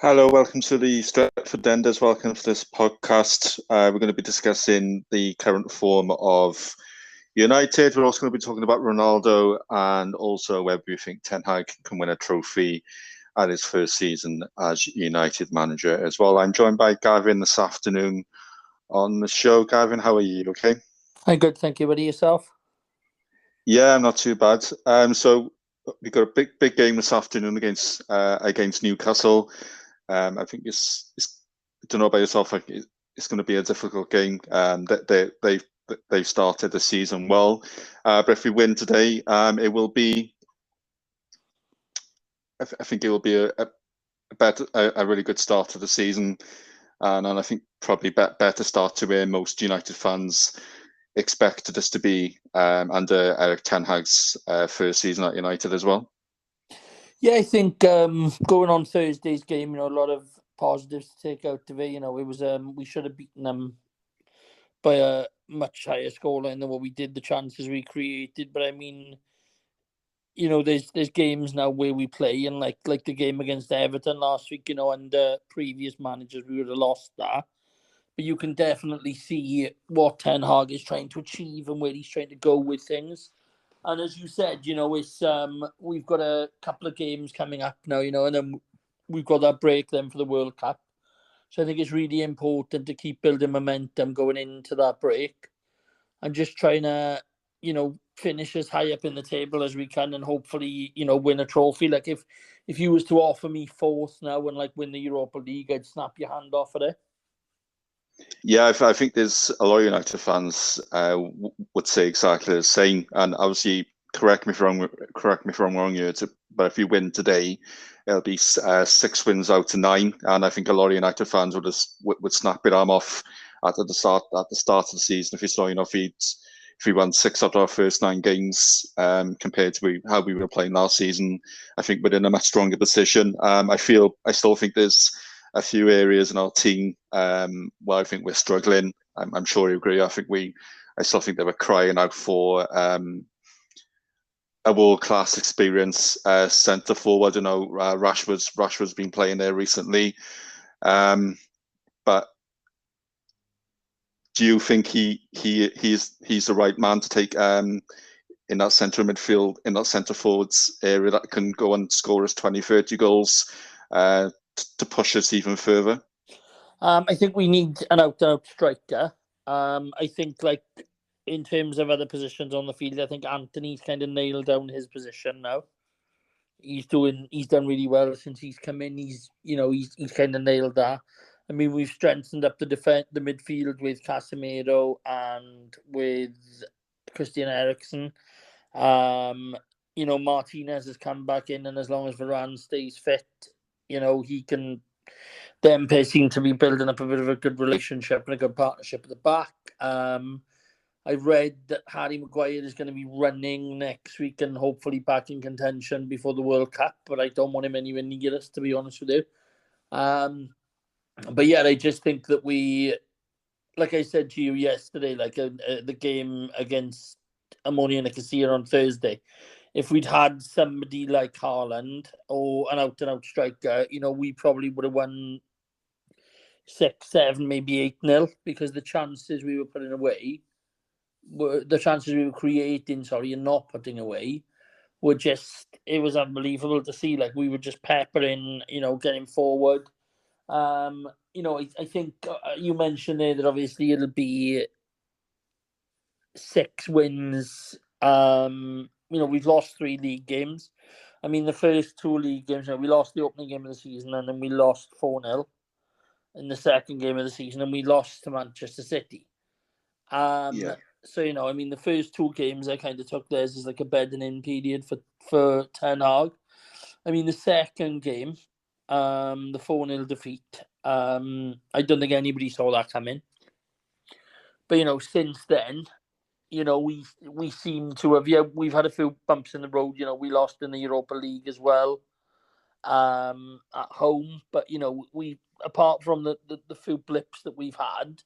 Hello, welcome to the Stretford Denders. Welcome to this podcast. We're going to be discussing the current form of United. We're also going to be talking about Ronaldo and also whether we think Ten Hag can win a trophy at his first season as United manager as well. I'm joined by Gavin this afternoon on the show. Gavin, how are you? Okay? I'm good, thank you. What are yourself? Yeah, I'm not too bad. So we've got a big game this afternoon against Newcastle. I think I don't know about yourself. It's going to be a difficult game. They've started the season well, but if we win today, it will be. I think it will be a really good start to the season, and I think probably better start to where most United fans expected us to be under Eric Ten Hag's first season at United as well. Yeah, I think going on Thursday's game, a lot of positives to take out of it. It was we should have beaten them by a much higher scoreline than what we did. The chances we created, but I mean, there's games now where we play, and like the game against Everton last week, under previous managers we would have lost that. But you can definitely see what Ten Hag is trying to achieve and where he's trying to go with things. And as you said, it's we've got a couple of games coming up now, and then we've got that break then for the World Cup. So I think it's really important to keep building momentum going into that break and just trying to, finish as high up in the table as we can and hopefully, win a trophy. Like if you was to offer me fourth now and win the Europa League, I'd snap your hand off of it. Yeah, I think there's a lot of United fans would say exactly the same. And obviously, correct me if I'm wrong here. But if you win today, it'll be 6 wins out of 9, and I think a lot of United fans would snap their arm off at the start of the season if you saw, if we won 6 out of our first 9 games compared to how we were playing last season. I think we're in a much stronger position. I still think there's a few areas in our team where I think we're struggling. I'm sure you agree. I still think they were crying out for a world-class experience centre forward. Rashford's been playing there recently, but do you think he's the right man to take in that centre midfield, in that centre forwards area that can go and score us 20, 30 goals? To push us even further? I think we need an out-and-out striker. I think, in terms of other positions on the field, I think Anthony's kind of nailed down his position now. He's done really well since he's come in. He's kind of nailed that. I mean, we've strengthened up the midfield with Casemiro and with Christian Eriksen. Martinez has come back in, and as long as Varane stays fit, he can. Them pair seem to be building up a bit of a good relationship and a good partnership at the back. I read that Harry Maguire is going to be running next week and hopefully back in contention before the World Cup, but I don't want him anywhere near us, to be honest with you. But yeah, I just think that we, like I said to you yesterday, the game against Ammonia Nicosia on Thursday, if we'd had somebody like Haaland or an out-and-out striker, we probably would have won 6, 7, maybe 8-0 because the chances we were putting away, the chances we were creating, and not putting away, were just, it was unbelievable to see. We were just peppering, getting forward. I think you mentioned there that obviously it'll be 6 wins. We've lost 3 league games. I mean, the first 2 league games, we lost the opening game of the season and then we lost 4-0 in the second game of the season and we lost to Manchester City. Yeah. So, the first 2 games I kind of took theirs as a bedding in period for Ten Hag. I mean, the second game, the 4-0 defeat, I don't think anybody saw that coming. But, since then, we seem to have, we've had a few bumps in the road. We lost in the Europa League as well at home. But, we, apart from the few blips that we've had,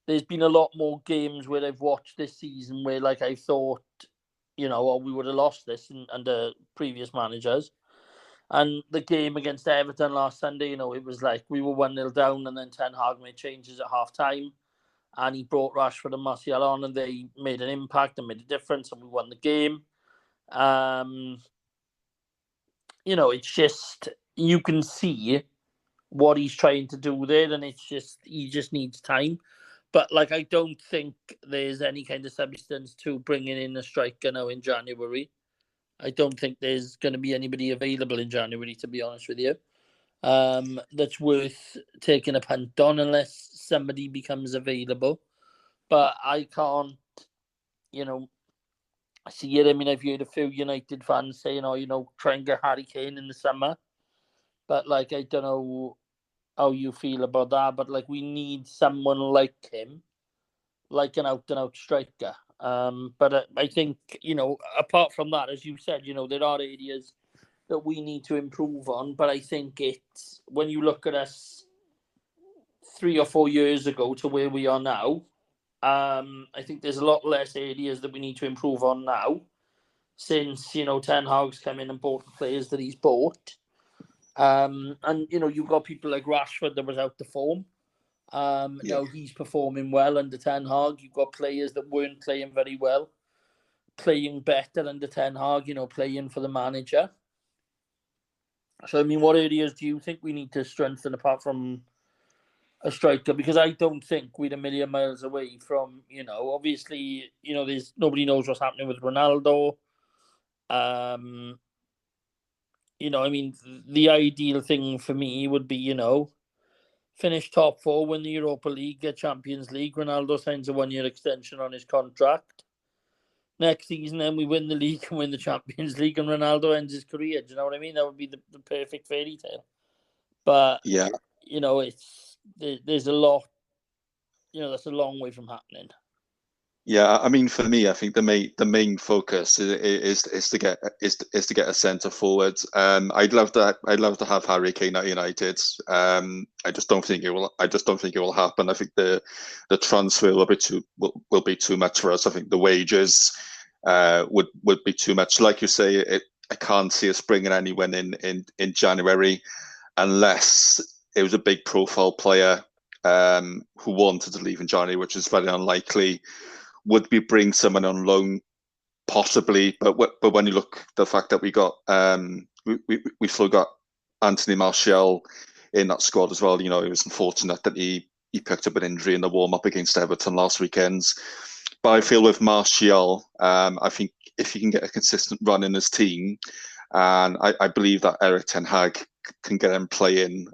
there's been a lot more games where I've watched this season where, I thought, we would have lost this under previous managers. And the game against Everton last Sunday, it was like we were 1-0 down, and then Ten Hag made changes at half time, and he brought Rashford and Martial on, and they made an impact and made a difference, and we won the game. It's just, you can see what he's trying to do there, and he just needs time. But I don't think there's any kind of substance to bringing in a striker now in January. I don't think there's going to be anybody available in January, to be honest with you, that's worth taking a punt on unless somebody becomes available. But I can't, see it. I mean, I've heard a few United fans saying, try and get Harry Kane in the summer. But, I don't know how you feel about that. But, we need someone like him, like an out-and-out striker. But I think, apart from that, as you said, there are areas that we need to improve on. But I think it's, when you look at us 3 or 4 years ago to where we are now, I think there's a lot less areas that we need to improve on now, since, Ten Hag's come in and bought the players that he's bought. And, you've got people like Rashford that was out the form. Now he's performing well under Ten Hag. You've got players that weren't playing very well, playing better under Ten Hag, playing for the manager. So, I mean, what areas do you think we need to strengthen apart from a striker? Because I don't think we're a million miles away from, obviously, there's nobody knows what's happening with Ronaldo. I mean, the ideal thing for me would be, finish top 4, win the Europa League, get Champions League. Ronaldo signs a 1-year extension on his contract. Next season, then we win the league and win the Champions League, and Ronaldo ends his career. Do you know what I mean? That would be the perfect fairy tale. But, there's a lot, that's a long way from happening. Yeah, I mean, for me, I think the main focus is to get a centre forward. I'd love to have Harry Kane at United. I just don't think it will happen. I think the transfer will be too much for us. I think the wages would be too much. Like you say, I can't see us bringing anyone in January unless it was a big profile player who wanted to leave in January, which is very unlikely. Would we bring someone on loan? Possibly, but when you look at the fact that we got we still got Anthony Martial in that squad as well. It was unfortunate that he picked up an injury in the warm up against Everton last weekend. But I feel with Martial, I think if he can get a consistent run in his team, and I believe that Erik Ten Hag can get him playing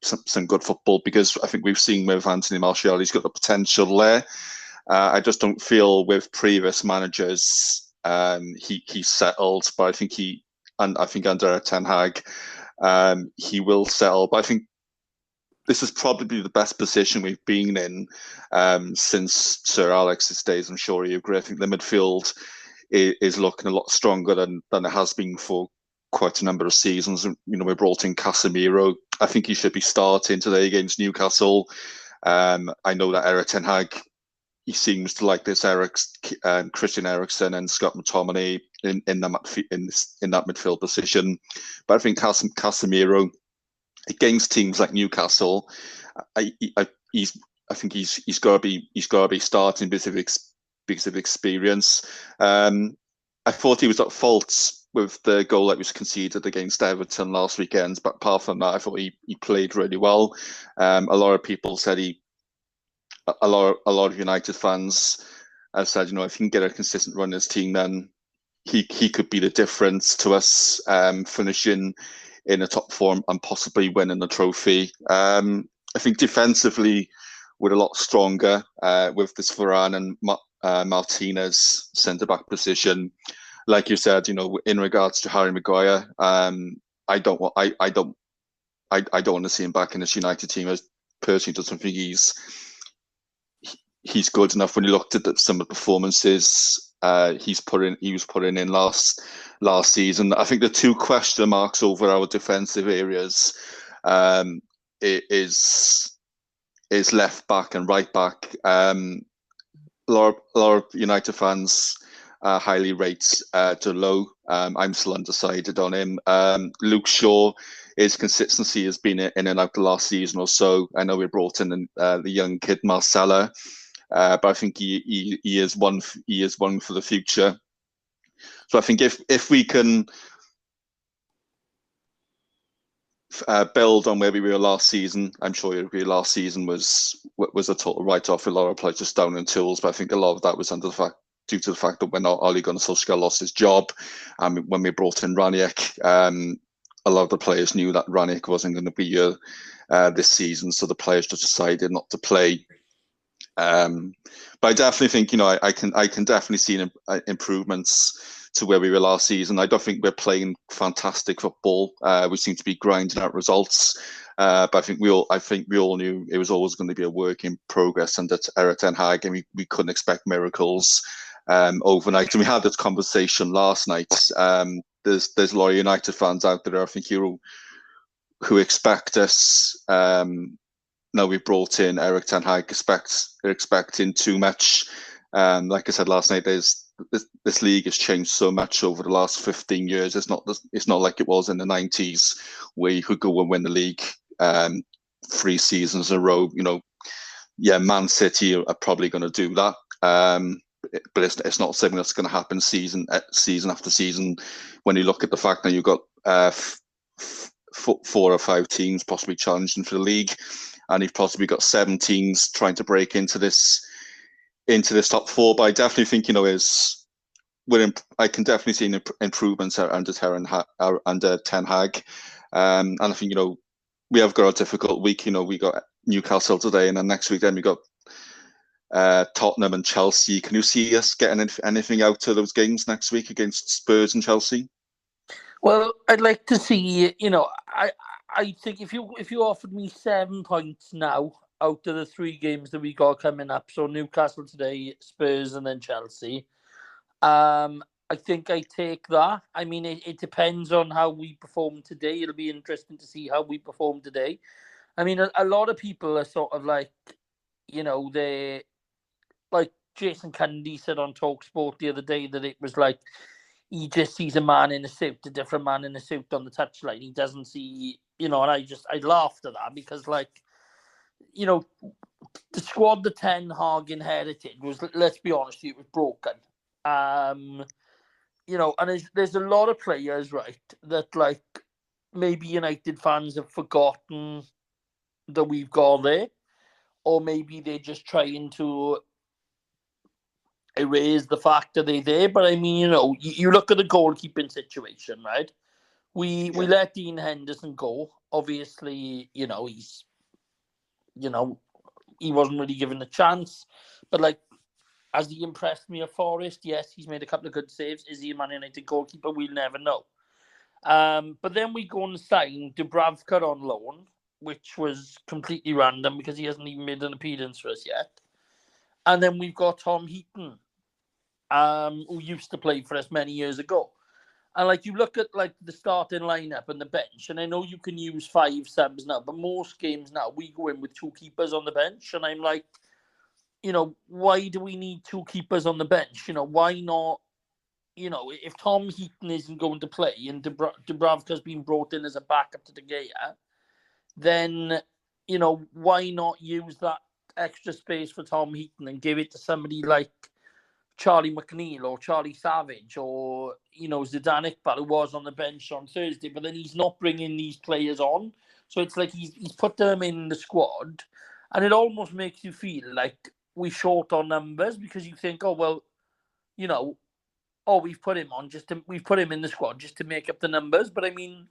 some good football, because I think we've seen with Anthony Martial, he's got the potential there. I just don't feel with previous managers he settled, but I think under Ten Hag he will settle. But I think this is probably the best position we've been in since Sir Alex's days. I'm sure you agree. I think the midfield is looking a lot stronger than it has been for quite a number of seasons. We brought in Casemiro. I think he should be starting today against Newcastle. I know that Erik Ten Hag, he seems to like this Christian Eriksen and Scott McTominay in that midfield position. But I think Casemiro against teams like Newcastle, I think he's got to be starting because of experience. I thought he was at fault with the goal that was conceded against Everton last weekend, but apart from that, I thought he played really well. A lot of people said a lot of United fans have said, if he can get a consistent run in his team, then he could be the difference to us finishing in a top form and possibly winning the trophy. I think defensively we're a lot stronger with this Varane and Martinez centre back position. Like you said, in regards to Harry Maguire, I don't want to see him back in this United team. I personally don't think he's good enough. When you looked at some of the performances he was putting in last season, I think the two question marks over our defensive areas is left back and right back. A lot of United fans highly rate Delot I'm still undecided on him. Luke Shaw, his consistency has been in and out the last season or so. I know we brought in the young kid Marcella, but I think he is one for the future. So I think if we can build on where we were last season, I'm sure last season was a total write-off with a lot of players just down in tools, but I think a lot of that was due to the fact that when Ole Gunnar Solskjaer lost his job, when we brought in Ranić, a lot of the players knew that Ranić wasn't going to be here this season, so the players just decided not to play. But I definitely think, I can definitely see improvements to where we were last season. I don't think we're playing fantastic football. We seem to be grinding out results. But I think we all knew it was always going to be a work in progress under Erik Ten Hag, and we couldn't expect miracles overnight. And we had this conversation last night. There's a lot of United fans out there, I think, who expect us. Now we brought in Erik Ten Hag, expecting too much. Like I said last night, this league has changed so much over the last 15 years. It's not like it was in the 90s where you could go and win the league 3 seasons in a row. Man City are probably going to do that, but it's not something that's going to happen season after season. When you look at the fact that you've got 4 or 5 teams possibly challenging for the league, and you've possibly got 7 teams trying to break into this top 4. But I definitely think, I can definitely see improvements under Ten Hag. And I think, we have got a difficult week. We got Newcastle today, and then next week, then we got Tottenham and Chelsea. Can you see us getting anything out of those games next week against Spurs and Chelsea? Well, I'd like to see, I think if you offered me 7 points now out of the 3 games that we got coming up, so Newcastle today, Spurs, and then Chelsea, I think I take that. I mean, it depends on how we perform today. It'll be interesting to see how we perform today. I mean, a lot of people are sort of like, they like Jason Cundy said on TalkSport the other day that it was like he just sees a man in a suit, a different man in a suit on the touchline. He doesn't see, and I laughed at that because, the squad the Ten Hag inherited was, let's be honest, it was broken. And there's a lot of players, right, that maybe United fans have forgotten that we've got there, or maybe they're just trying to erase the fact that they're there. But I mean, you look at the goalkeeping situation, right? We let Dean Henderson go. Obviously, he's, he wasn't really given a chance. But has he impressed me at Forest? Yes, he's made a couple of good saves. Is he a Man United goalkeeper? We'll never know. But then we go and sign Dubravka on loan, which was completely random because he hasn't even made an appearance for us yet. And then we've got Tom Heaton, who used to play for us many years ago. And you look at the starting lineup and the bench, and I know you can use 5 subs now, but most games now we go in with 2 keepers on the bench, and I'm like, why do we need 2 keepers on the bench? Why not? If Tom Heaton isn't going to play and Dubravka's been brought in as a backup to De Gea, then why not use that extra space for Tom Heaton and give it to somebody like Charlie McNeil or Charlie Savage or, Zidane Iqbal, who was on the bench on Thursday, but then he's not bringing these players on. So it's like he's put them in the squad, and it almost makes you feel like we're short on numbers because you think, we've put him in the squad just to make up the numbers. But I mean,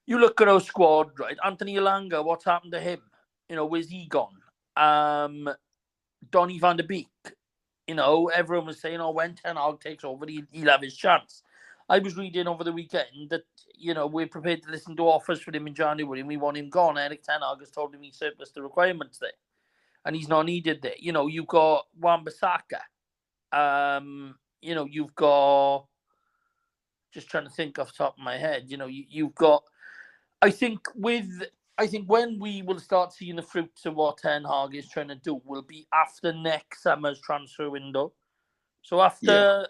you look at our squad, right? Anthony Elanga, what's happened to him? Where's he gone? Donny van de Beek. Everyone was saying, when Ten Hag takes over, he'll have his chance. I was reading over the weekend that, we're prepared to listen to offers for him in January and we want him gone. Erik Ten Hag has told him he's surplus the requirements there. And he's not needed there. You've got Wan-Bissaka. You've got... Just trying to think off the top of my head. You've got... I think when we will start seeing the fruits of what Ten Hag is trying to do will be after next summer's transfer window. So after,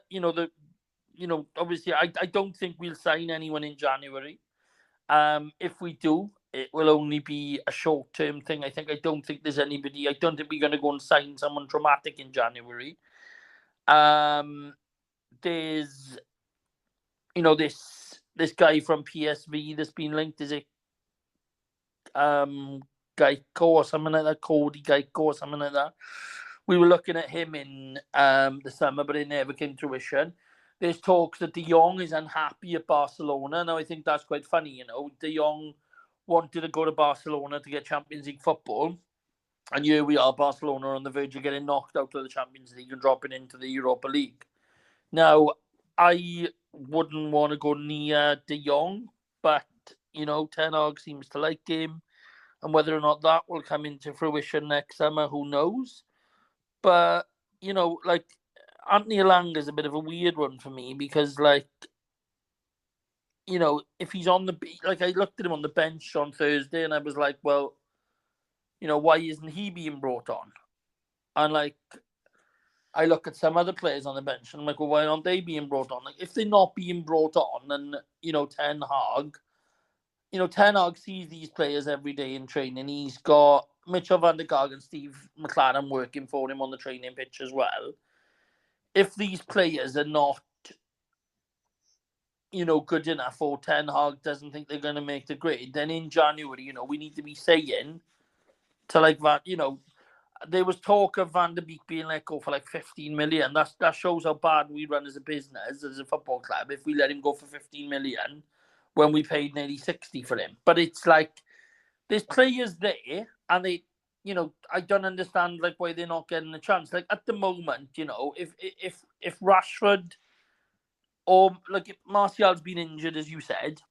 obviously, I don't think we'll sign anyone in January. If we do, it will only be a short-term thing. I don't think there's anybody. I don't think we're going to go and sign someone dramatic in January. There's, this guy from PSV that's been linked. Is it Geico or something like that? Cody Geico or something like that. We were looking at him in the summer, but it never came to fruition. There's talks that De Jong is unhappy at Barcelona. Now, I think that's quite funny, De Jong wanted to go to Barcelona to get Champions League football. And here we are, Barcelona on the verge of getting knocked out of the Champions League and dropping into the Europa League. Now, I wouldn't want to go near De Jong, but, Ten Hag seems to like him. And whether or not that will come into fruition next summer, who knows? But, Anthony Elanga is a bit of a weird one for me because, if he's on the... I looked at him on the bench on Thursday and I was like, well, why isn't he being brought on? And, I look at some other players on the bench and I'm like, well, why aren't they being brought on? If they're not being brought on, then, Ten Hag sees these players every day in training. He's got Mitchell van der Gaag and Steve McLaren working for him on the training pitch as well. If these players are not, good enough, or Ten Hag doesn't think they're going to make the grade, then in January, we need to be saying to that, there was talk of Van der Beek being let go for 15 million. That shows how bad we run as a business, as a football club, if we let him go for 15 million when we paid nearly 60 for him. But it's there's players there, and they, I don't understand why they're not getting a chance. At the moment, if Rashford or if Martial's been injured, as you said,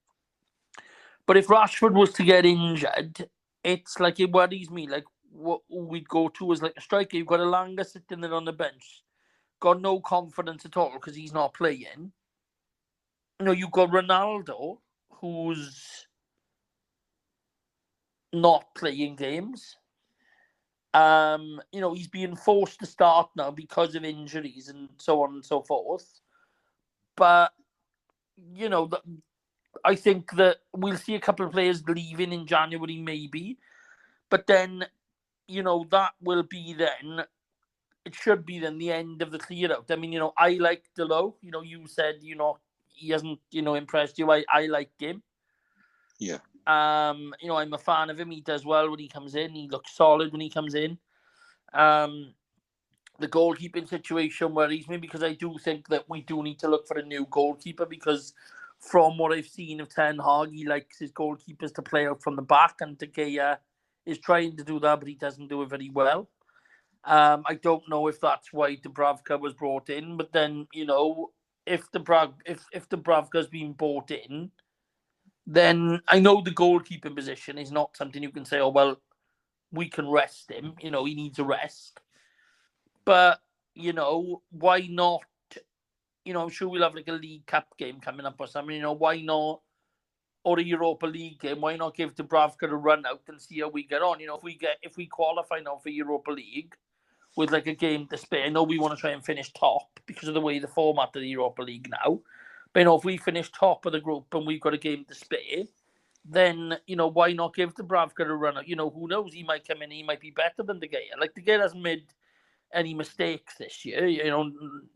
but if Rashford was to get injured, it's it worries me. What we'd go to is a striker. You've got Elanga sitting there on the bench, got no confidence at all because he's not playing. You've got Ronaldo, who's not playing games. He's being forced to start now because of injuries and so on and so forth. But, I think that we'll see a couple of players leaving in January, maybe. But then, that will be then, it should be then the end of the clear out. I mean, I like Delo. You said, he hasn't, impressed you. I like him. Yeah. I'm a fan of him. He does well when he comes in. He looks solid when he comes in. The goalkeeping situation worries me because I do think that we do need to look for a new goalkeeper because from what I've seen of Ten Hag, he likes his goalkeepers to play out from the back, and De Gea is trying to do that, but he doesn't do it very well. I don't know if that's why Dubravka was brought in, but then, if Dubravka's been brought in, then I know the goalkeeping position is not something you can say, oh, well, we can rest him. He needs a rest. But, why not? I'm sure we'll have a League Cup game coming up or something. Why not? Or a Europa League game. Why not give Dubravka a run out and see how we get on? If we qualify now for Europa League with a game to spare, I know we want to try and finish top because of the way the format of the Europa League now. But if we finish top of the group and we've got a game to spare, then why not give Dubravka a run out? Who knows? He might come in. He might be better than De Gea. De Gea hasn't made any mistakes this year.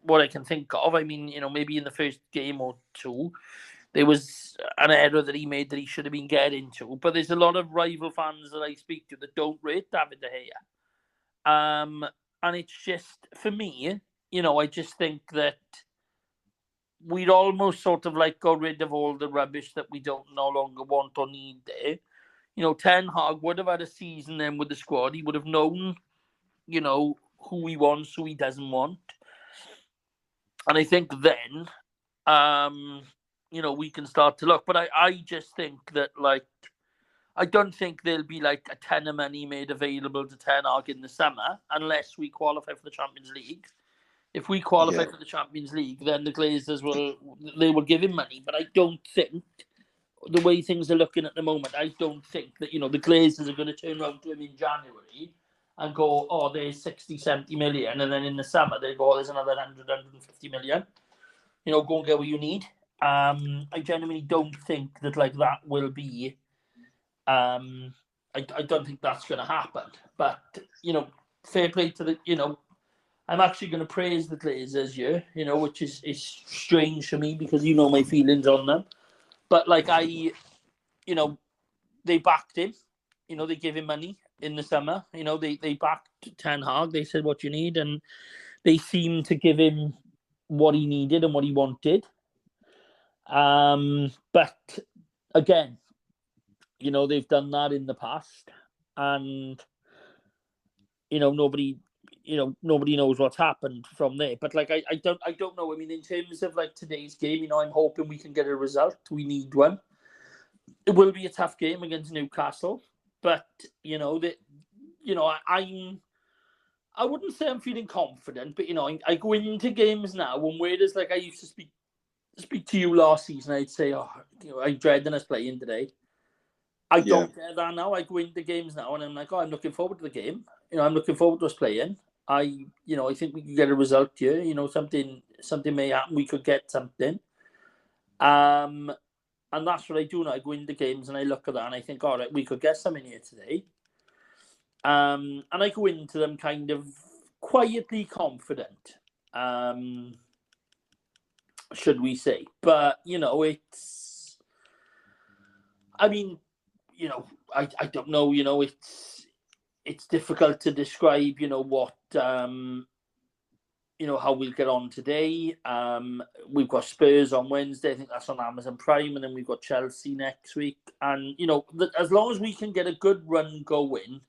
What I can think of. I mean, maybe in the first game or two, there was an error that he made that he should have been getting to. But there's a lot of rival fans that I speak to that don't rate David De Gea. And it's just, for me, I just think that we'd almost sort of got rid of all the rubbish that we don't no longer want or need there. Ten Hag would have had a season then with the squad. He would have known, who he wants, who he doesn't want. And I think then, we can start to look. But I just think that, I don't think there'll be a ton of money made available to Ten Hag in the summer unless we qualify for the Champions League. If we qualify for the Champions League, then the Glazers will give him money. But I don't think, the way things are looking at the moment, I don't think that, the Glazers are going to turn around to him in January and go, oh, there's 60, 70 million. And then in the summer, they go, oh, there's another 100, 150 million. go and get what you need. I genuinely don't think that that will be. I don't think that's going to happen. But fair play to the. I'm actually going to praise the Glazers here, which is strange for me because my feelings on them. But they backed him. They gave him money in the summer. They backed Ten Hag. They said what you need, and they seemed to give him what he needed and what he wanted. But again, they've done that in the past, and nobody knows what's happened from there. But I don't know. I mean, in terms of today's game, I'm hoping we can get a result. We need one. It will be a tough game against Newcastle, but I wouldn't say I'm feeling confident, but I go into games now, and whereas I used to speak to you last season, I'd say, I'm dreading us playing today. I don't get that now. I go into games now, and I'm like, I'm looking forward to the game. I'm looking forward to us playing. I think we can get a result here. Something may happen. We could get something. And that's what I do now. I go into games and I look at that and I think, all right, we could get something here today. And I go into them kind of quietly confident, should we say. But, it's... I mean, I don't know, it's difficult to describe, what... how we'll get on today. We've got Spurs on Wednesday. I think that's on Amazon Prime. And then we've got Chelsea next week. And, as long as we can get a good run going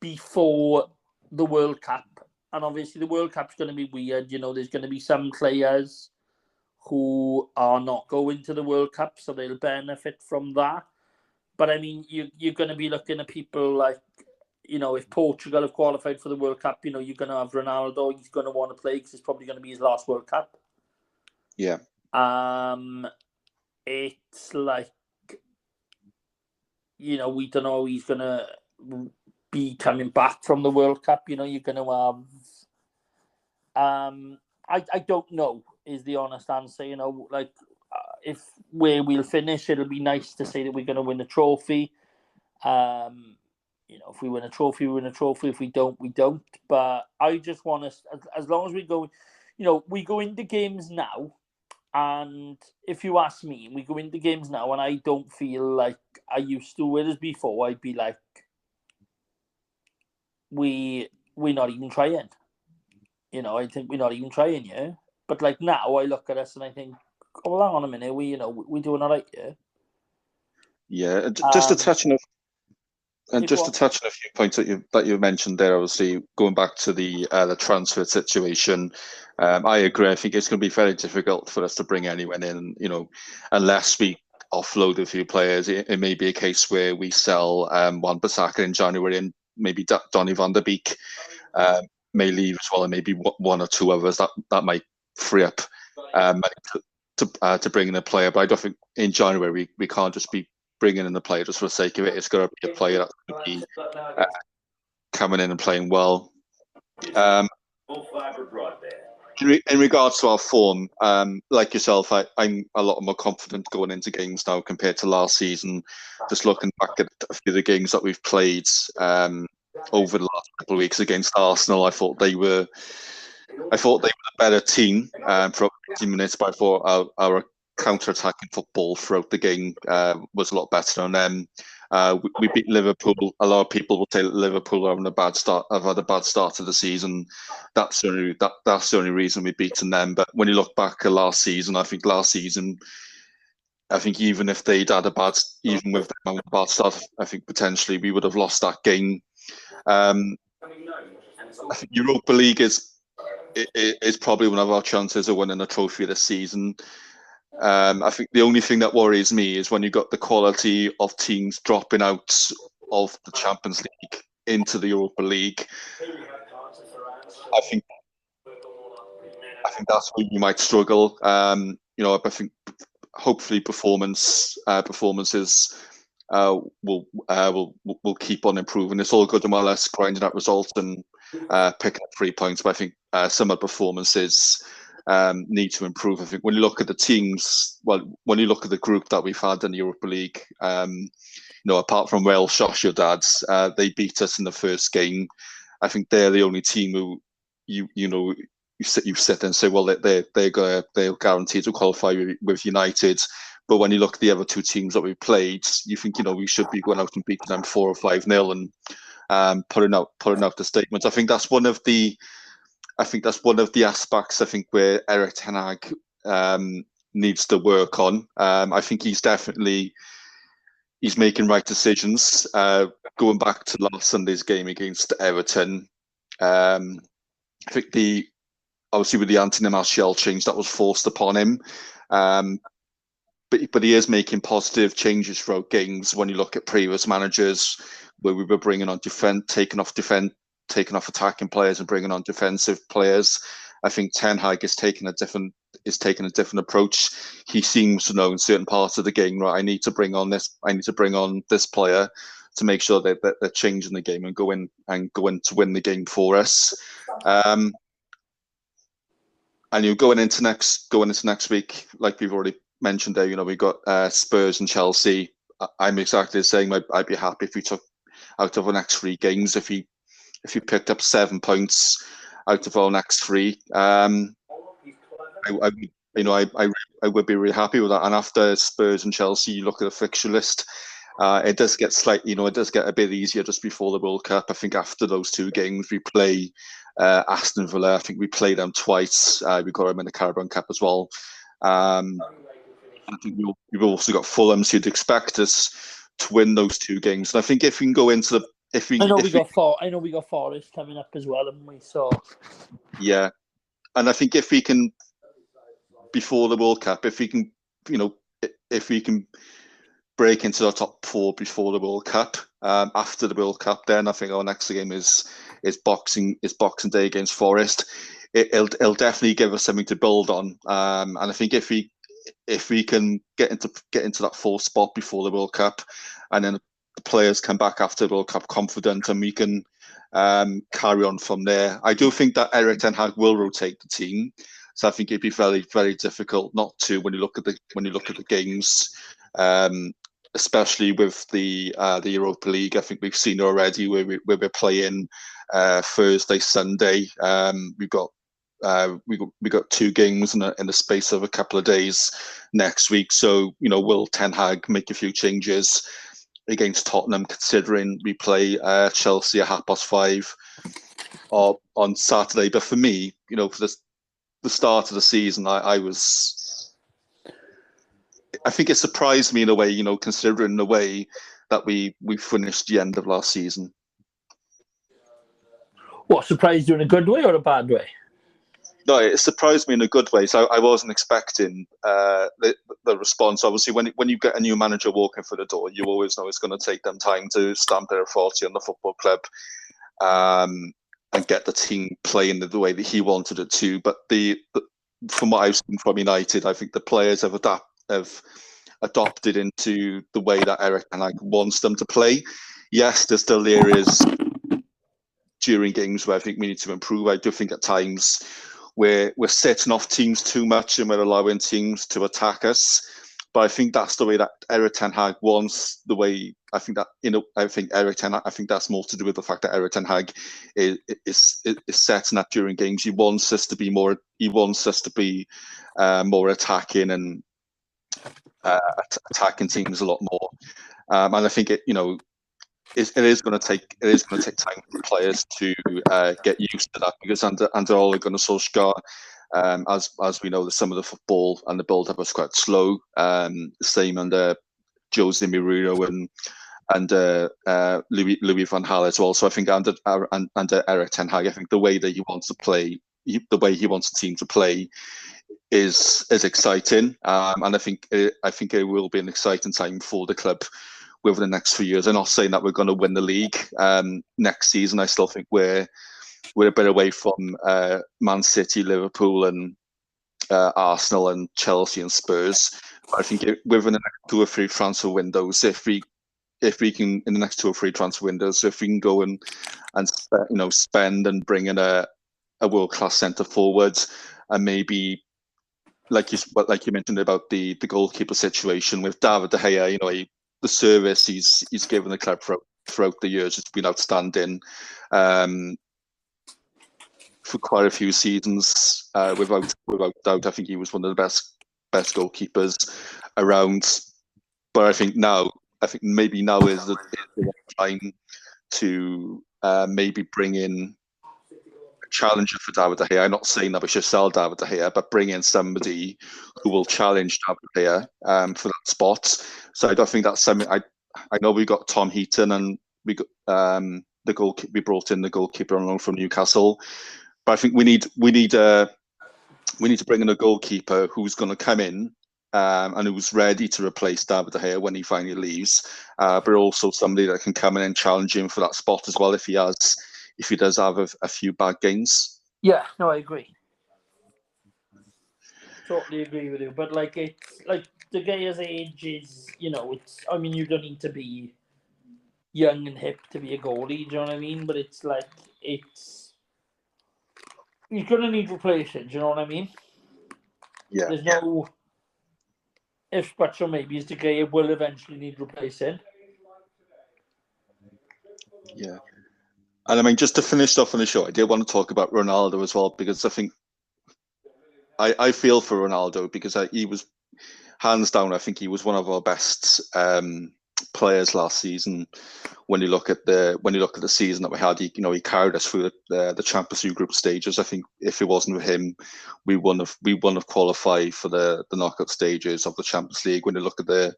before the World Cup, and obviously the World Cup's going to be weird. There's going to be some players who are not going to the World Cup, so they'll benefit from that. But, I mean, you're going to be looking at people like, if Portugal have qualified for the World Cup, you're going to have Ronaldo. He's going to want to play because it's probably going to be his last World Cup. Yeah. It's we don't know. He's going to be coming back from the World Cup. You're going to have. I don't know is the honest answer. If where we'll finish, it'll be nice to say that we're going to win a trophy. If we win a trophy, we win a trophy. If we don't, we don't. But I just want us, as long as we go, we go into games now. And if you ask me, we go into games now and I don't feel like I used to. Whereas before, I'd be like, we're not even trying. I think we're not even trying, yeah. But now, I look at us and I think, oh, well, hang on a minute, we're doing all right, yeah. Yeah, just to touch on a few points that you mentioned there, obviously going back to the transfer situation, I agree. I think it's going to be very difficult for us to bring anyone in, unless we offload a few players. It may be a case where we sell Wan-Bissaka in January, and maybe Donny van der Beek may leave as well, and maybe one or two others that might free up money to bring in a player. But I don't think in January we can't just be bringing in the player just for the sake of it. It's got to be a player that's going to be coming in and playing well. In regards to our form, like yourself, I'm a lot more confident going into games now compared to last season. Just looking back at a few of the games that we've played over the last couple of weeks against Arsenal, I thought they were a better team for 15 minutes, but I thought our counter-attacking football throughout the game was a lot better than them. We beat Liverpool. A lot of people will say that Liverpool have had a bad start to the season. That's the only reason we've beaten them. But when you look back at last season, I think even if they'd had even with them a bad start, I think potentially we would have lost that game. I think Europa League is probably one of our chances of winning a trophy this season. I think the only thing that worries me is when you got the quality of teams dropping out of the Champions League into the Europa League. I think that's where you might struggle. I think hopefully performances will keep on improving. It's all good and well us grinding out results and picking up 3 points, but I think some of the performances need to improve. I think when you look at the teams, when you look at the group that we've had in the Europa League, apart from Real Sociedad, they beat us in the first game. I think they're the only team who you sit and say, well, they're guaranteed to qualify with United. But when you look at the other two teams that we played, you think we should be going out and beating them 4 or 5-0 and putting out the statements. I think that's one of the aspects where Erik Ten Hag needs to work on. I think he's making right decisions. Going back to last Sunday's game against Everton, I think obviously with the Anthony Martial change that was forced upon him, but he is making positive changes throughout games. When you look at previous managers, where we were bringing on taking off attacking players and bringing on defensive players, I think Ten Hag is taking a different approach. He seems to know in certain parts of the game, right, I need to bring on this player to make sure that they're changing the game and go in to win the game for us. And you're going into next week, like we've already mentioned there, we got Spurs and Chelsea. I'm exactly the same. I'd be happy if we took out of our next 3 games, if we picked up 7 points out of our next 3. I would be really happy with that. And after Spurs and Chelsea, you look at the fixture list. It does get a bit easier just before the World Cup. I think after those 2 games, we play Aston Villa. I think we play them twice. We got them in the Carabao Cup as well. I think we've also got Fulham, so you'd expect us to win those 2 games. And I think if we can go into the, I know we got Forest coming up as well, haven't we? So yeah, and I think if we can, before the World Cup, if we can break into the top 4 before the World Cup, after the World Cup, then I think our next game is Boxing Day against Forest. It'll definitely give us something to build on, and I think if we can get into that 4th spot before the World Cup, and then the players come back after the World Cup confident, and we can carry on from there. I do think that Erik Ten Hag will rotate the team, so I think it'd be very, very difficult not to when you look at the games, especially with the Europa League. I think we've seen already where we're playing Thursday, Sunday. We got 2 games in the space of a couple of days next week. So will Ten Hag make a few changes against Tottenham, considering we play Chelsea at 5:30 on Saturday? But for me, for the start of the season, I think it surprised me in a way, considering the way that we finished the end of last season. What surprised you in a good way or a bad way? No, it surprised me in a good way. So I wasn't expecting the response. Obviously, when you get a new manager walking through the door, you always know it's going to take them time to stamp their authority on the football club, and get the team playing the way that he wanted it to. But from what I've seen from United, I think the players have adopted into the way that Erik Ten Hag wants them to play. Yes, there's still areas during games where I think we need to improve. I do think at times we're setting off teams too much and we're allowing teams to attack us. But I think that's the way that Erik Ten Hag wants. The way I think that's more to do with the fact that Erik Ten Hag is setting up during games. He wants us to be more. He wants us to be more attacking and attacking teams a lot more. And I think it is going to take time for players to get used to that, because under Ole Gunnar Solskjaer, as we know, some of the football and the build-up was quite slow. Same under Jose Mourinho and Louis van Gaal as well. So I think under Erik Ten Hag, I think the way that he wants to play, the way he wants the team to play, is exciting. And I think it will be an exciting time for the club over the next few years. I'm not saying that we're going to win the league next season. I still think we're a bit away from Man City, Liverpool, and Arsenal, and Chelsea and Spurs. But I think within the next 2 or 3 transfer windows, if we can, in the next 2 or 3 transfer windows, if we can go and spend and bring in a world-class centre forward, and maybe like you mentioned about the goalkeeper situation with David De Gea. The service he's given the club throughout the years has been outstanding. For quite a few seasons, without doubt, I think he was one of the best goalkeepers around. But I think maybe now is the time to maybe bring in a challenger for David De Gea. I'm not saying that we should sell David De Gea, but bring in somebody who will challenge David De Gea for that spot. So I don't think that's something. I know we got Tom Heaton, and we got we brought in the goalkeeper on loan from Newcastle. But I think we need to bring in a goalkeeper who's going to come in and who's ready to replace David De Gea when he finally leaves, but also somebody that can come in and challenge him for that spot as well if he does have a few bad games. Yeah, no, I agree. Totally agree with you. But it's like De Gea's age is, it's. I mean, you don't need to be young and hip to be a goalie. Do you know what I mean? But it's you're gonna need replacing. Do you know what I mean? Yeah. There's no ifs, buts, or maybes. De Gea will eventually need replacing. Yeah. And I mean, just to finish off on the show, I did want to talk about Ronaldo as well, because I think I feel for Ronaldo, because he was hands down. I think he was one of our best players last season. When you look at the season that we had, he carried us through the Champions League group stages. I think if it wasn't for him, we wouldn't have qualified for the knockout stages of the Champions League. When you look at the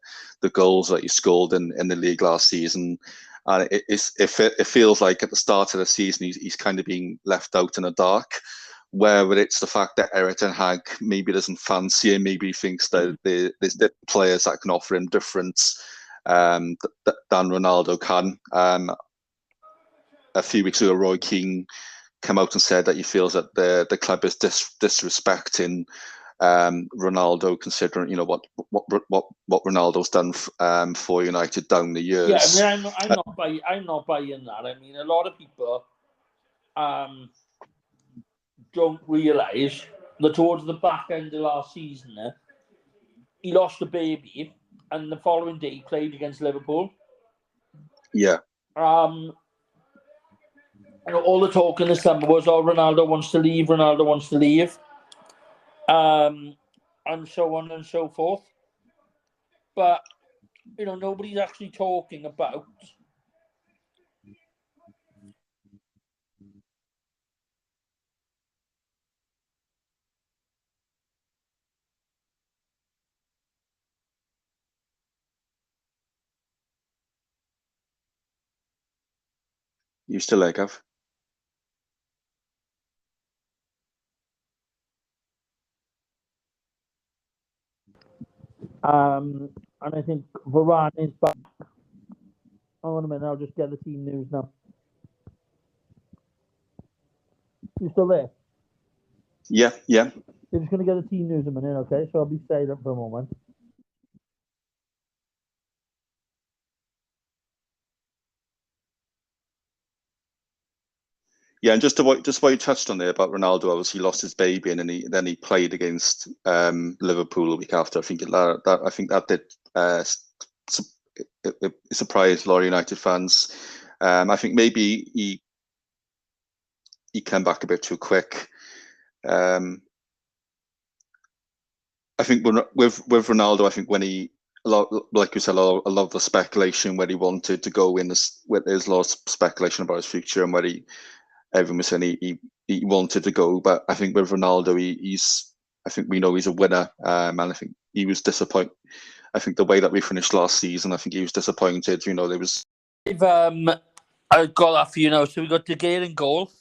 goals that he scored in the league last season, and it feels like at the start of the season he's kind of being left out in the dark. Whether it's the fact that Ten Hag maybe doesn't fancy him, maybe he thinks that there's different players that can offer him different than Ronaldo can. A few weeks ago, Roy Keane came out and said that he feels that the club is disrespecting Ronaldo, considering what Ronaldo's done for United down the years. Yeah, I mean, I'm not buying that. I mean, a lot of people don't realise that towards the back end of last season, he lost a baby, and the following day he played against Liverpool. Yeah. All the talk in the summer was, Ronaldo wants to leave, and so on and so forth. But nobody's actually talking about You still there, Gav? and I think Varane is back. Hold on a minute, I'll just get the team news now. You still there? Yeah. You're just going to get the team news in a minute, okay? So I'll be silent for a moment. Yeah, and just what you touched on there about Ronaldo, obviously lost his baby, and then he played against Liverpool a week after. I think that did it surprised a lot of United fans. I think maybe he came back a bit too quick. I think with Ronaldo, I think when like you said, a lot of the speculation where he wanted to go in, there's a lot of speculation about his future and where everyone was saying he wanted to go. But I think with Ronaldo, I think we know he's a winner, and I think he was disappointed. I think the way that we finished last season, I think he was disappointed. There was. I got that for you now. So we got De Gea in goal.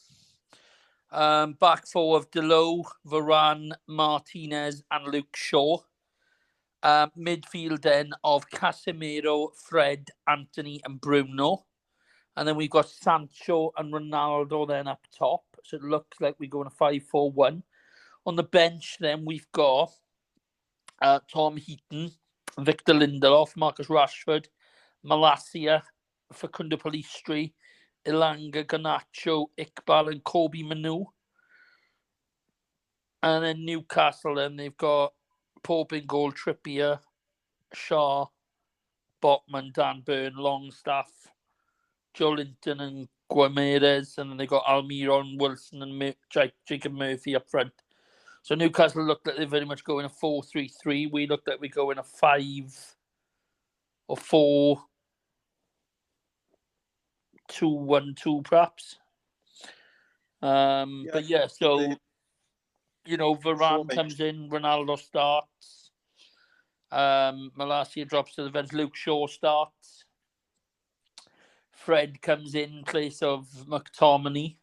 Back four of Delo, Varane, Martinez, and Luke Shaw. Midfield then of Casemiro, Fred, Anthony, and Bruno. And then we've got Sancho and Ronaldo then up top. So it looks like we're going to 5-4-1. On the bench, then we've got Tom Heaton, Victor Lindelof, Marcus Rashford, Malacia, Facundo Pellistri, Ilanga, Garnacho, Iqbal, and Kobe Manu. And then Newcastle, then they've got Pope in goal, Trippier, Shaw, Botman, Dan Burn, Longstaff, Joe Linton and Guimarães, and then they got Almiron, Wilson, and Jacob Murphy up front. So Newcastle looked like they're very much going a 4-3-3. We looked like we go in a 5 or 4-2-1-2 perhaps. But yeah, so Varane comes in, Ronaldo starts. Malacia drops to the bench. Luke Shaw starts. Fred comes in place of McTominay.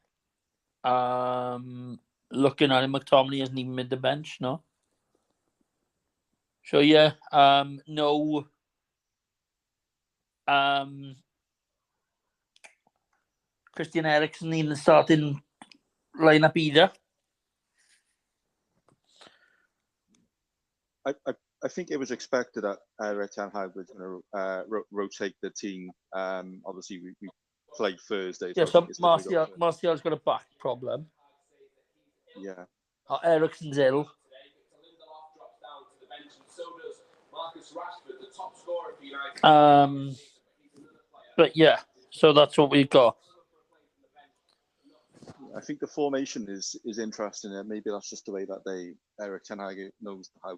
Looking at him, McTominay hasn't even made the bench, no. So yeah, no. Christian Eriksen in the starting lineup either. I think it was expected that Ten Hag was going to rotate the team. Obviously, we played Thursday. Yeah, so Martial's got a back problem. Yeah. Eriksen's ill. But yeah, so that's what we've got. I think the formation is interesting, and maybe that's just the way that Erik Ten Hag knows how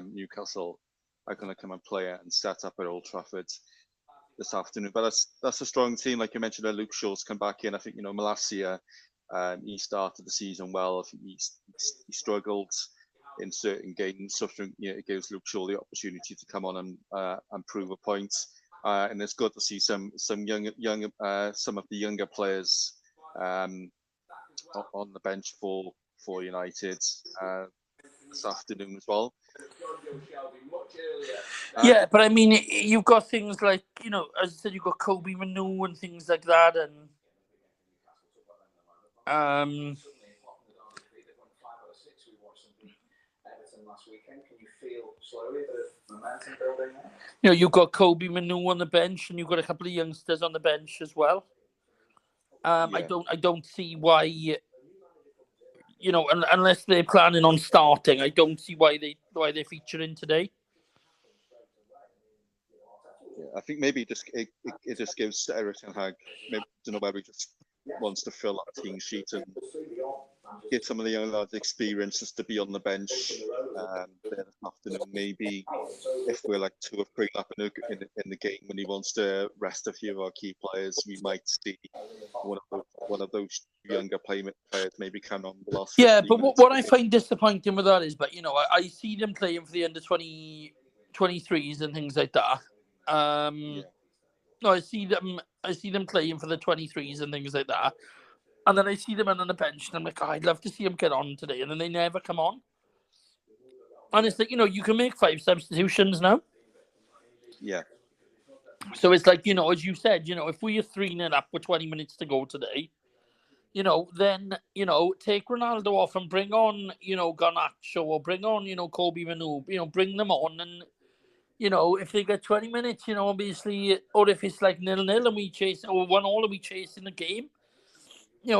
Newcastle are going to come and play it and set up at Old Trafford this afternoon. But that's a strong team, like you mentioned. Luke Shaw's come back in. I think Malacia, he started the season well. I think he struggled in certain games, so it gives Luke Shaw the opportunity to come on and prove a point. And it's good to see some young some of the younger players on the bench for United this afternoon as well. Yeah, but I mean, you've got things like, as I said, you've got Kobe Manu and things like that, and you've got Kobe Manu on the bench, and you've got a couple of youngsters on the bench as well. I don't see why, unless they're planning on starting, I don't see why they're featuring today. Yeah, I think maybe it just gives Erik Ten Hag, maybe, I don't know, whether he just wants to fill up the team sheet and give some of the young lads experience just to be on the bench there this afternoon. Maybe if we're like 2 or 3 up in the game when he wants to rest a few of our key players, we might see one of those younger players maybe come on the last. Yeah, but what I find disappointing with that is, but I see them playing for the under 23s and things like that. No, I see them playing for the 23s and things like that. And then I see them on the bench, and I'm like, I'd love to see them get on today. And then they never come on. And it's like, you can make 5 substitutions now. Yeah. So it's like, as you said, if we are 3-0 up with 20 minutes to go today, then, take Ronaldo off and bring on, Garnacho, or bring on, Kobe Manu, bring them on. And, if they get 20 minutes, obviously, or if it's like 0-0 and we chase, or 1-1 and we chase in the game,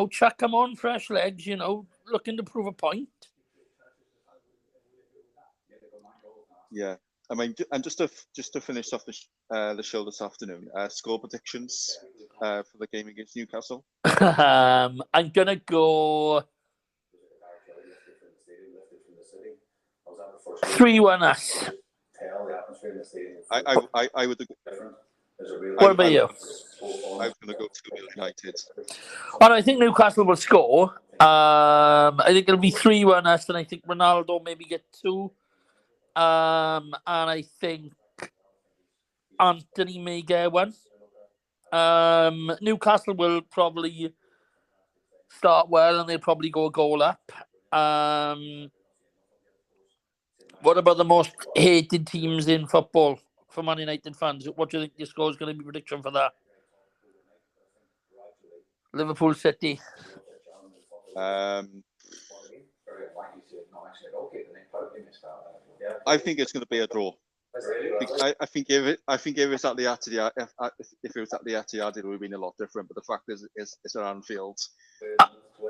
chuck them on, fresh legs, looking to prove a point. Yeah, I mean, and just to finish off the show this afternoon, score predictions for the game against Newcastle. I'm gonna go 3-1 us. I would. What about you? I was going to go 2-0 United. And I think Newcastle will score. I think it'll be 3-1 us, and I think Ronaldo maybe get 2. And I think Anthony may get 1. Newcastle will probably start well, and they'll probably go a goal up. What about the most hated teams in football for Man United fans? What do you think your score is going to be prediction for that? Liverpool City. I think it's going to be a draw. I think if it's at the Etihad, if it was at the Etihad, it would have been a lot different. But the fact is, it's at Anfield.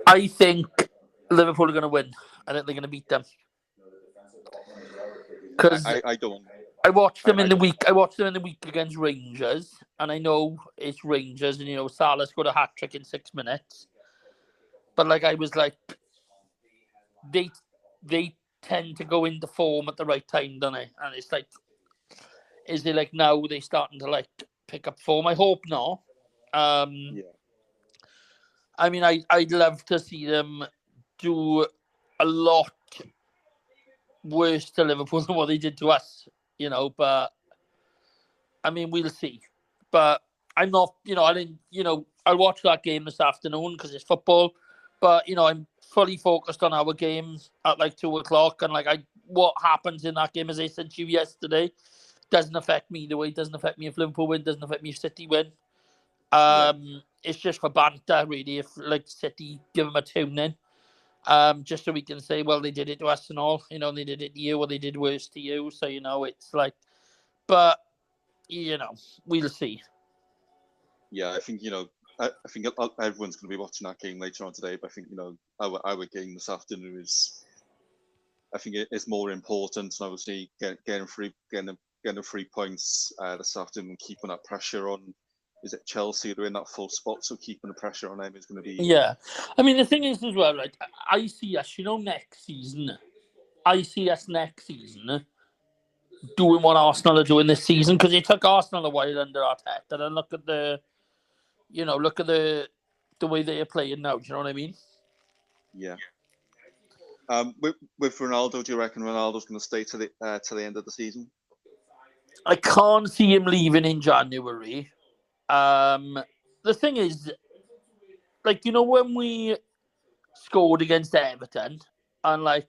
I think Liverpool are going to win. I think they're going to beat them. Because I don't. I watched them in the don't- week. I watched them in the week against Rangers, and I know it's Rangers, and Salah scored a hat trick in 6 minutes. But I was like, they tend to go into form at the right time, don't they? And it's like, is it now they're starting to pick up form? I hope not. Yeah. I mean, I'd love to see them do a lot worse to Liverpool than what they did to us, but I mean, we'll see. But I'm not, I didn't, I'll watch that game this afternoon because it's football, but, I'm fully focused on our game at 2:00. And what happens in that game, as I said to you yesterday, doesn't affect me the way it doesn't affect me if Liverpool win, doesn't affect me if City win. It's just for banter, really, if City give them a tune in. Just so we can say, well, they did it to us and all, they did it to you or they did worse to you. So, it's but, we'll see. Yeah, I think, I think everyone's going to be watching that game later on today, but I think, our game this afternoon I think it's more important. And obviously, getting 3 points this afternoon and keeping that pressure on. Is it Chelsea who are in that full spot? So keeping the pressure on them is going to be. Yeah, I mean the thing is as well. I see us, next season. I see us next season doing what Arsenal are doing this season because it took Arsenal a while under Arteta. And then look at the way they are playing now. Do you know what I mean? Yeah. With Ronaldo, do you reckon Ronaldo's going to stay to the end of the season? I can't see him leaving in January. The thing is, when we scored against Everton, and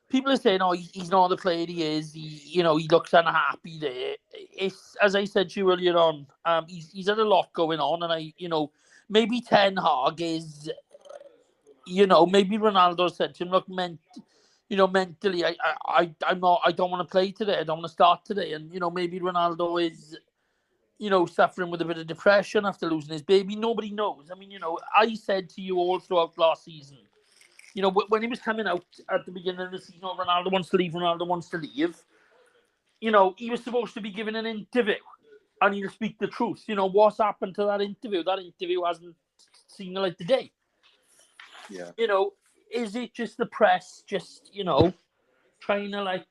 people are saying, "Oh, he's not the player he is." He looks unhappy there. It's as I said to you earlier on. He's had a lot going on, and maybe Ten Hag is, maybe Ronaldo said to him, "Look, mentally, I'm not. I don't want to play today. I don't want to start today." And maybe Ronaldo is, suffering with a bit of depression after losing his baby. Nobody knows. I mean, I said to you all throughout last season. When he was coming out at the beginning of the season, Ronaldo wants to leave, Ronaldo wants to leave. He was supposed to be given an interview and he'll speak the truth. What's happened to that interview? That interview hasn't seen the light of day. Yeah. Is it just the press just, trying to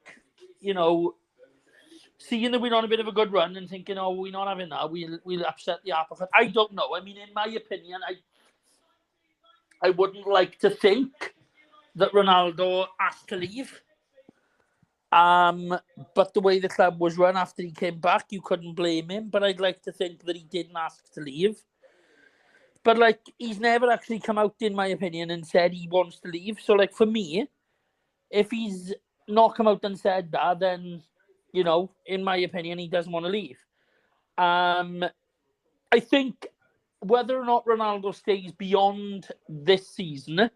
seeing that we're on a bit of a good run and thinking, oh, we're not having that, we'll upset the apple cart? I don't know. I mean, in my opinion, I wouldn't like to think that Ronaldo asked to leave. But the way the club was run after he came back, you couldn't blame him. But I'd like to think that he didn't ask to leave. But he's never actually come out, in my opinion, and said he wants to leave. So for me, if he's not come out and said that, then in my opinion, he doesn't want to leave. I think whether or not Ronaldo stays beyond this season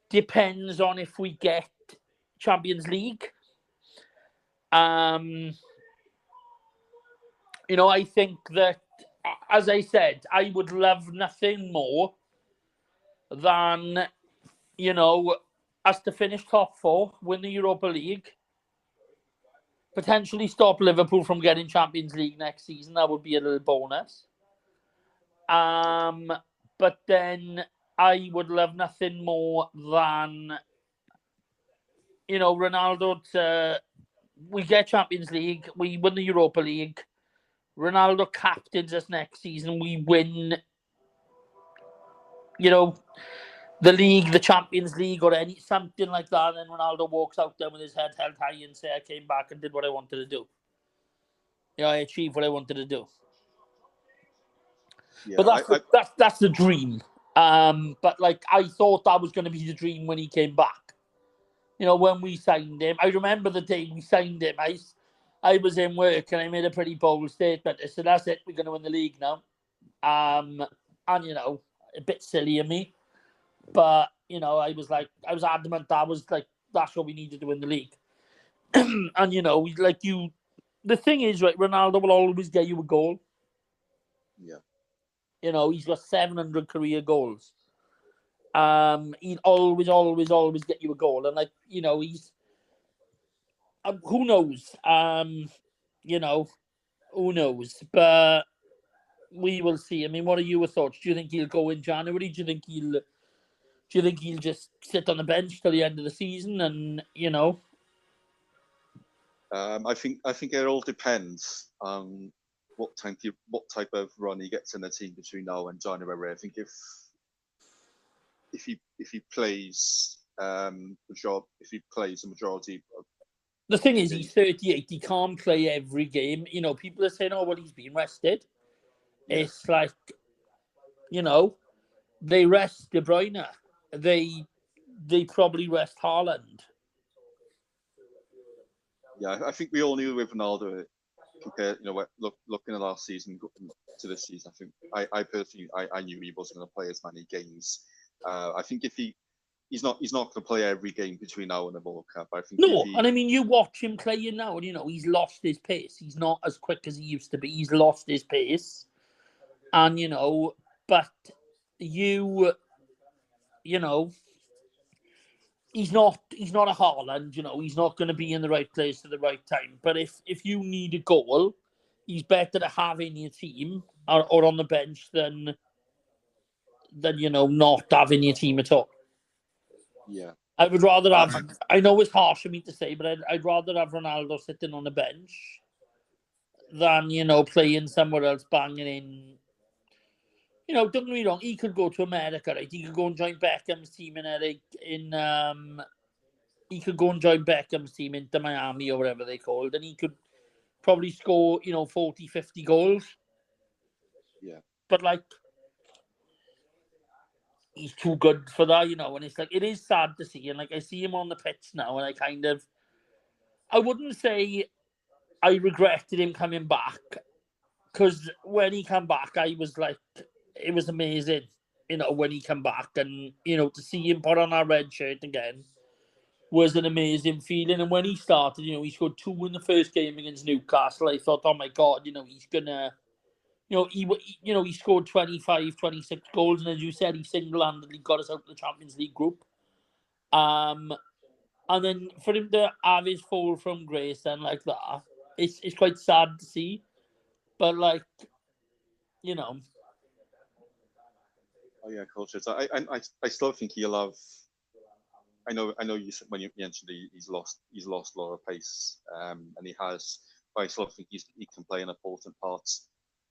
depends on if we get Champions League. I think that, as I said, I would love nothing more than, us to finish top 4, win the Europa League, potentially stop Liverpool from getting Champions League next season. That would be a little bonus. But then I would love nothing more than, Ronaldo to, we get Champions League, we win the Europa League, Ronaldo captains us next season, we win, the league, the Champions League, or something like that, and then Ronaldo walks out there with his head held high and say, I came back and did what I wanted to do. I achieved what I wanted to do. Yeah, but that's the dream. But I thought that was going to be the dream when he came back. When we signed him, I remember the day we signed him. I was in work and I made a pretty bold statement. I said, "That's it. We're going to win the league now." And a bit silly of me, but I was adamant that was that's what we needed to win the league. And the thing is, right, Ronaldo will always get you a goal. Yeah. He's got 700 career goals. He'll always get you a goal, and like he's who knows? Who knows? But we will see. I mean, what are your thoughts? Do you think he'll go in January? Do you think he'll just sit on the bench till the end of the season? And I think it all depends on what type of run he gets in the team between now and January. I think if he plays if he plays the majority of the thing is, he's 38. He can't play every game. People are saying, "Oh, well, he's been rested." Yeah. It's like, they rest De Bruyne. They probably rest Haaland. Yeah, I think we all knew with Ronaldo, compared, looking at last season to this season, I think I personally I knew he wasn't going to play as many games. I think if he's not going to play every game between now and the World Cup. I think and I mean, you watch him playing now, and he's lost his pace. He's not as quick as he used to be. He's lost his pace, and but he's not a Haaland. He's not going to be in the right place at the right time. But if you need a goal, he's better to have in your team or on the bench than not having your team at all. Yeah. I would rather have. I know it's harsh for me to say, but I'd rather have Ronaldo sitting on the bench than playing somewhere else, banging in. Don't get me wrong. He could go to America, right? He could go and join Beckham's team He could go and join Beckham's team into Miami or whatever they called, and he could probably score 40, 50 goals. Yeah. But he's too good for that, and it's like, it is sad to see. And like, I see him on the pitch now, and I wouldn't say I regretted him coming back, because when he came back, I was like, it was amazing, when he came back, and to see him put on our red shirt again was an amazing feeling. And when he started, he scored 2 in the first game against Newcastle. I thought, oh my God, he's gonna, he scored 25, 26 goals, and as you said, he single-handedly got us out of the Champions League group. And then for him to have his fall from grace and like that, it's quite sad to see. But Oh yeah, culture. So I still think he'll have. I know you said when you mentioned he's lost a lot of pace, and he has. But I still think he can play an important part.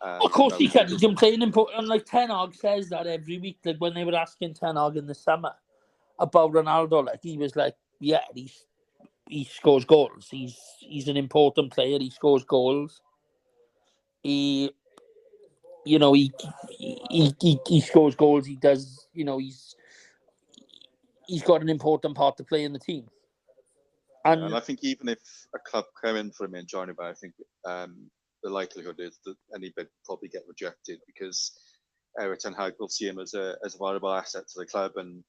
Of course he can. He can play an important. And like Ten Hag says that every week. Like when they were asking Ten Hag in the summer about Ronaldo, like he was like, yeah, he scores goals. He's an important player. He scores goals. He scores goals. He does. He's got an important part to play in the team. And I think even if a club came in for him in January, I think the likelihood is that any bid probably get rejected, because Ten Hag will see him as a valuable asset to the club, and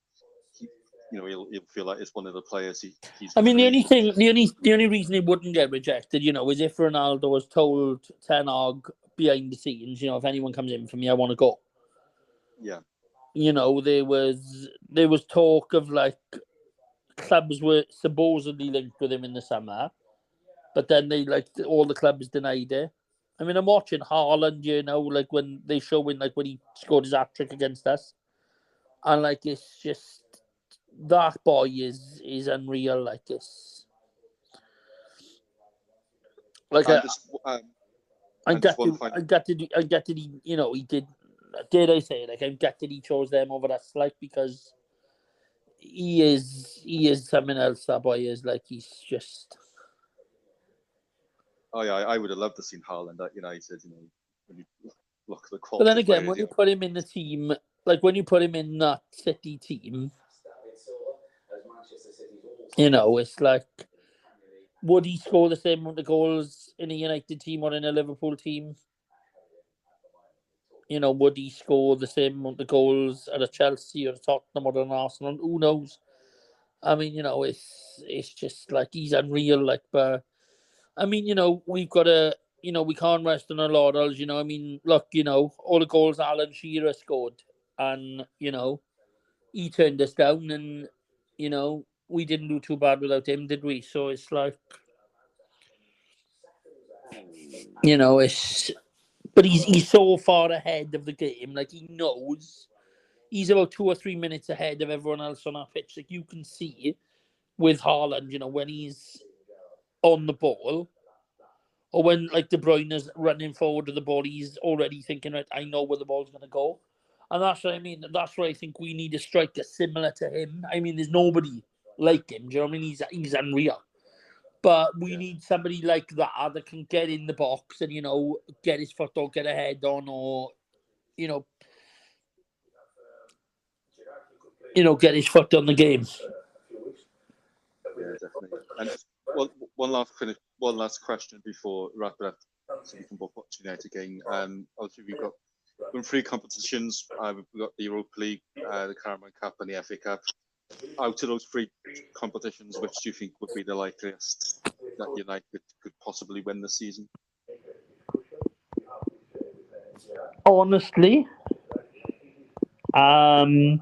he'll feel like it's one of the players he's. I mean, the only reason he wouldn't get rejected, is if Ronaldo was told Ten Hag behind the scenes, if anyone comes in for me, I want to go. Yeah. There was talk of like clubs were supposedly linked with him in the summer, but then all the clubs denied it. I mean, I'm watching Haaland, like when they show when he scored his hat-trick against us, and like it's just, that boy is unreal. Like it's like I gutted he did. Did I say it? Like, I'm gutted he chose them over us, like, because he is something else. That boy is, like, he's just. Oh yeah, I would have loved to see Haaland at United. When you look at the quality. But then again, when you put him in the team, like when you put him in that City team, it's like, would he score the same amount of goals in a United team or in a Liverpool team? Would he score the same amount of goals at a Chelsea or a Tottenham or an Arsenal? Who knows? I mean, it's just like he's unreal. Like, but I mean, we've got to, we can't rest on our laurels. I mean, look, all the goals Alan Shearer scored, and he turned us down, and we didn't do too bad without him, did we? So it's like, it's. But he's so far ahead of the game. Like, he knows he's about 2 or 3 minutes ahead of everyone else on our pitch. Like, you can see with Haaland, when he's on the ball, or when like De Bruyne's running forward with the ball, he's already thinking, right, I know where the ball's going to go. And that's what I mean. That's why I think we need a striker similar to him. I mean, there's nobody like him. Do you know what I mean? He's unreal. But we need somebody like that can get in the box and, get his foot or get a head on, or, get his foot on the game. Yeah, definitely. And one last question before wrap it up, so we can both watch the United game. Obviously, we've got 3 competitions. We've got the Europa League, the Carabao Cup, and the FA Cup. Out of those 3 competitions, which do you think would be the likeliest that United could possibly win this season? Honestly, I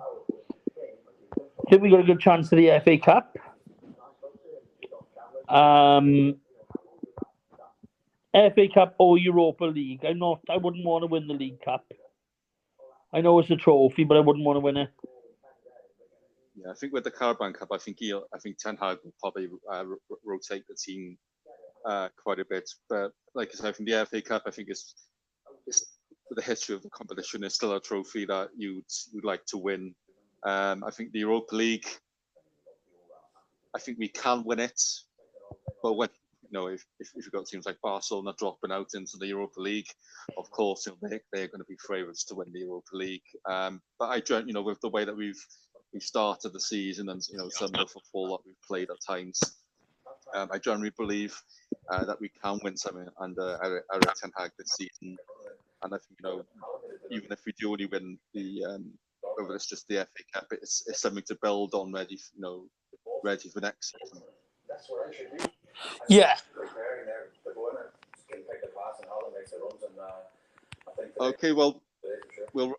think we got a good chance to the FA Cup. FA Cup or Europa League. I wouldn't want to win the League Cup. I know it's a trophy, but I wouldn't want to win it. Yeah, I think with the Carabao Cup, I think Ten Hag will probably rotate the team quite a bit. But like I said, from the FA Cup, I think it's the history of the competition is still a trophy that you'd like to win. I think the Europa League, I think we can win it, but when if you've got teams like Barcelona dropping out into the Europa League, of course they're going to be favourites to win the Europa League. But I with the way that we've started the season and some of the football that we've played at times, I generally believe that we can win something under Eric Ten Hag this season. And I think even if we do only win the whether it's just the FA Cup, it's something to build on, ready for next season. Yeah. Okay, well, we'll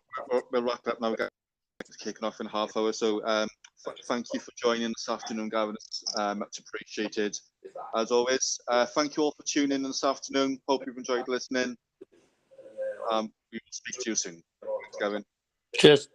wrap up now. It's kicking off in a half hour, so thank you for joining this afternoon, Gavin. It's much appreciated, as always. Thank you all for tuning in this afternoon. Hope you've enjoyed listening. We will speak to you soon. Thanks, Gavin. Cheers.